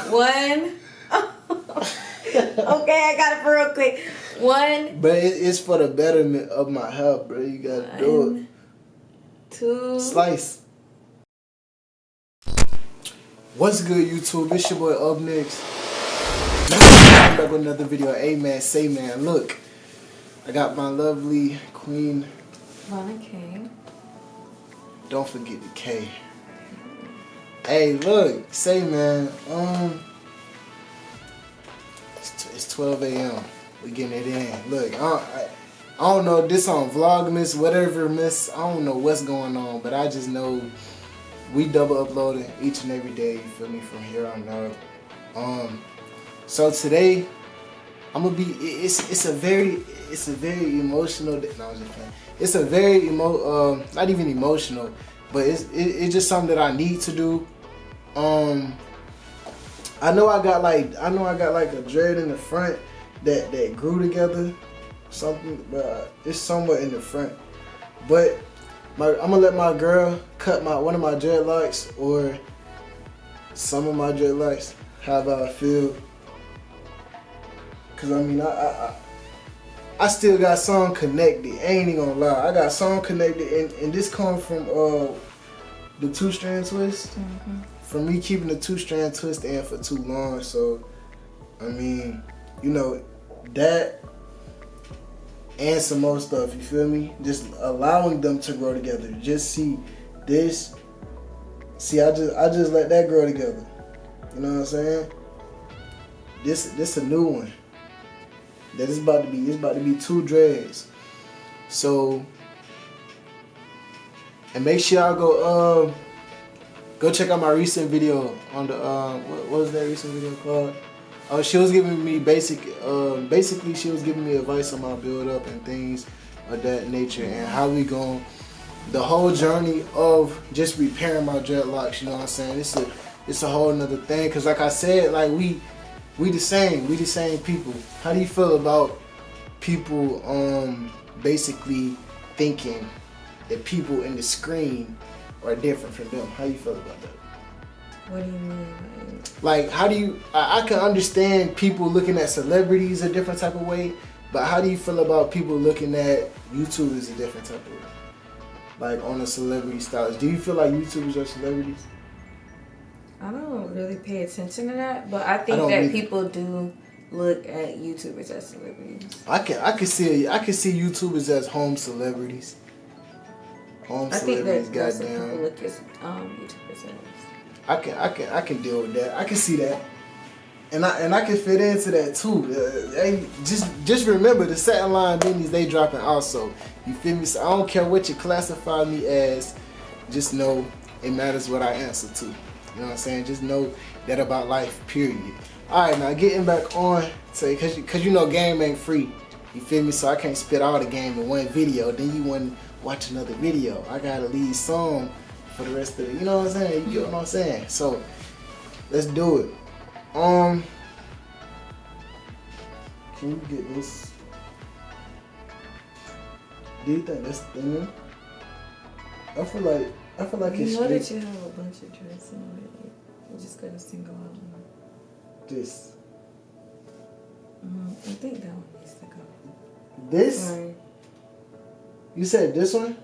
1. Okay, I got it for real quick. 1. But it's for the betterment of my health, bro. You gotta do it. 2. Slice. What's good, YouTube? It's your boy Up Next. I'm back with another video. Amen. Say man. Look, I got my lovely queen. Ronna K. Don't forget the K. Hey, look. Say man. It's 12 a.m. We getting it in. Look, I don't know if this on Vlogmas, whatever, miss. I don't know what's going on, but I just know we double uploading each and every day. You feel me? From here on out. So today I'm gonna be. It's a very emotional day. No, I'm just playing. It's a very not even emotional, but it's just something that I need to do. I know I got like a dread in the front that grew together, something, but it's somewhere in the front. But I'm gonna let my girl cut one of my dreadlocks or some of my dreadlocks. However I feel, cause I mean I still got some connected. I ain't even gonna lie, I got some connected, and this comes from the 2-strand twist. Mm-hmm. From me keeping the 2-strand twist in for too long. So I mean, you know, that and some more stuff, you feel me? Just allowing them to grow together. Just see this. See, I just let that grow together. You know what I'm saying? This a new one. That is about to be. It's about to be 2 dreads. So, and make sure y'all go check out my recent video on the what was that recent video called? Oh, she was giving me basically she was giving me advice on my build up and things of that nature, and how we going the whole journey of just repairing my dreadlocks. You know what I'm saying? It's a whole nother thing, cause like I said, like we the same people. How do you feel about people basically thinking that people in the screen are different from them? How you feel about that? What do you mean? Like, how do you? I can understand people looking at celebrities a different type of way, but how do you feel about people looking at YouTubers a different type of way? Like on the celebrity styles. Do you feel like YouTubers are celebrities? I don't really pay attention to that, but I think that people do look at YouTubers as celebrities. I can see YouTubers as home celebrities. I think that most people look at YouTubers as. I can deal with that. I can see that, and I can fit into that too. Just remember the second line beanies, they dropping also. You feel me? So I don't care what you classify me as. Just know it matters what I answer to. You know what I'm saying? Just know that about life. Period. All right, now getting back on to, cause you know game ain't free. You feel me? So I can't spit all the game in one video. Then you want to watch another video. I gotta leave some for the rest of it. You know what I'm saying? You know what I'm saying? So let's do it. Can you get this? Do you think that's thinner? I feel like it's You know straight. that you have a bunch of dreads already. You just gotta single out one. This. I think that one needs to go. This? Sorry. You said this one?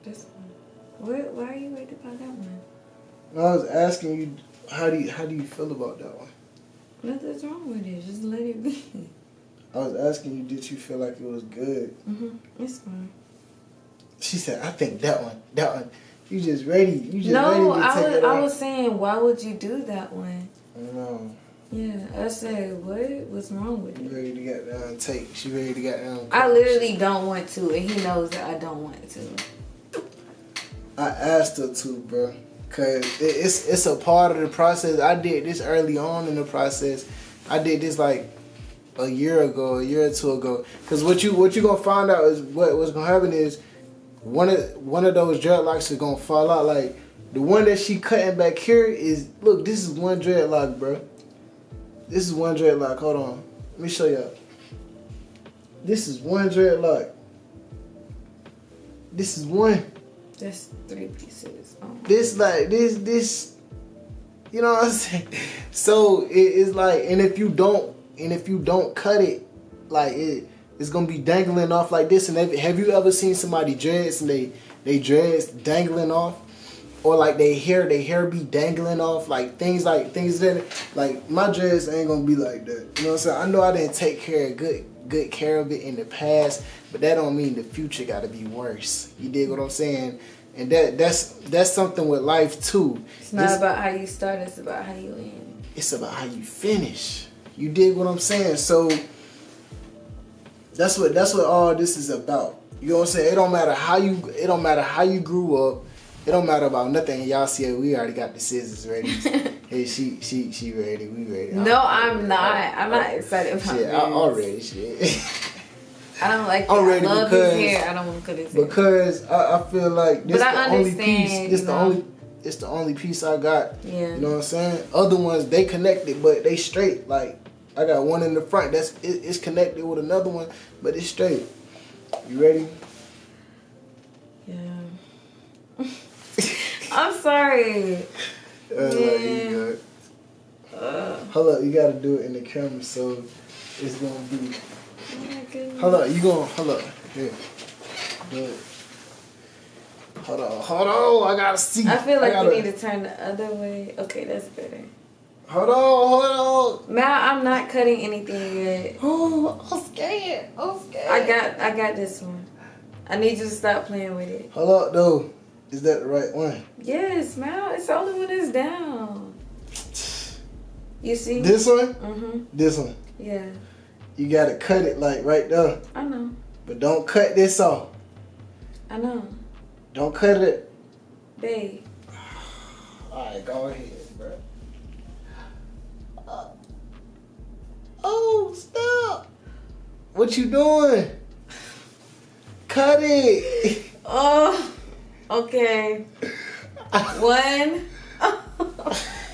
This one. Why are you worried about that one? I was asking you, how do you feel about that one? Nothing's wrong with it. Just let it be. I was asking you, did you feel like it was good? It's fine. She said, I think that one. You just ready. You just no, ready to take it off. I was saying, why would you do that one? No. Yeah, I said, what? What's wrong with it? You ready to get down and take? She ready to get down. I literally don't want to, and he knows that I don't want to. I asked her to, bro, cause it's a part of the process. I did this early on in the process. I did this like a year or 2 ago. Cause what you gonna find out is what's gonna happen is one of those dreadlocks is gonna fall out. Like the one that she cutting back here is, look, this is one dreadlock, bro. This is one dreadlock. Hold on, let me show y'all. This is one dreadlock. This is one. That's 3 pieces. This like this You know what I'm saying? So it's like, and if you don't cut it, like it's gonna be dangling off like this. And have you ever seen somebody dreads and they dreads dangling off, or like they hair be dangling off, like things that like my dreads ain't gonna be like that. You know what I'm saying? I know I didn't take good care of it in the past, but that don't mean the future gotta be worse. You dig what I'm saying? And that's something with life too. It's not about how you start, it's about how you end. It's about how you finish. You dig what I'm saying? So that's what all this is about. You know what I'm saying? It don't matter how you grew up. It don't matter about nothing. Y'all see it, we already got the scissors ready. Hey, she ready, we ready. No, I'm not. I'm not excited about shit, this. I'm ready, shit. I don't like it. I'm ready I love because, his hair. I don't want to cut his hair. Because I feel like this the only piece. It's the only piece I got. Yeah. You know what I'm saying? Other ones they connected, but they straight. Like I got one in the front it's connected with another one, but it's straight. You ready? Yeah. I'm sorry. Like, hold up, you gotta do it in the camera, so it's gonna be. Oh my goodness. Hold up. Here. Do it. Hold on, I gotta see. I feel like you need to turn the other way. Okay, that's better. Hold on. Mal, I'm not cutting anything yet. Oh, I'm scared. I got this one. I need you to stop playing with it. Hold up, though. Is that the right one? Yes, Mal. It's the only one that's down. You see? This one? Mm-hmm. This one. Yeah. You gotta cut it like right there. I know. But don't cut this off. I know. Don't cut it. Babe. Alright, go ahead, bro. Oh, stop. What you doing? Cut it. Oh, okay. One.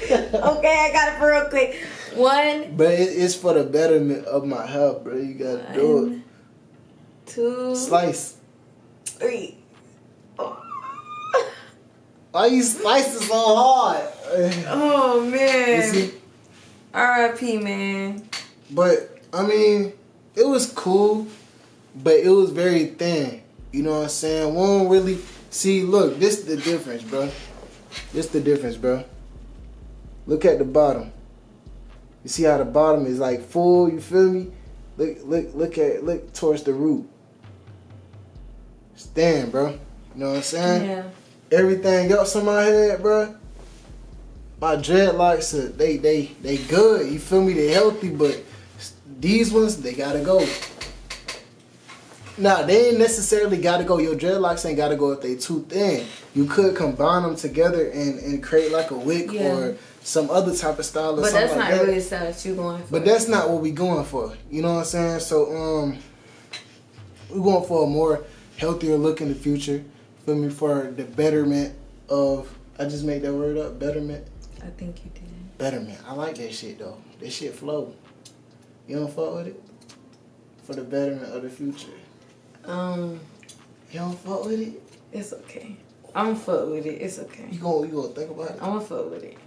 Okay, I got it for real quick. One. But it's for the betterment of my health, bro. You gotta do it. 2. Slice. 3. Oh. Why you slicing so hard? Oh, man. You see? R.I.P., man. But, I mean, it was cool, but it was very thin. You know what I'm saying? Won't really... See, look, this is the difference, bro. This the difference, bro. Look at the bottom. You see how the bottom is like full, you feel me? Look towards the root. It's thin, bro. You know what I'm saying? Yeah. Everything else in my head, bro. My dreadlocks are they good. You feel me? They healthy, but these ones they gotta go. Now they ain't necessarily gotta go. Your dreadlocks ain't gotta go if they too thin. You could combine them together and create like a wig or some other type of style or but something like that. But that's not really the style that you going for. But that's not what we going for. You know what I'm saying? So we going for a more healthier look in the future. Feel me? For the betterment of, I just made that word up, betterment. I think you did. Betterment. I like that shit though. That shit flow. You don't fuck with it? For the betterment of the future. You don't fuck with it? It's okay. I'm gonna fuck with it. It's okay. You gonna think about it? I'm gonna fuck with it.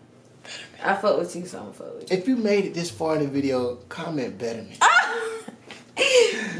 I fuck with you, so I'm gonna fuck with you. If you made it this far in the video, comment betterment. Ah!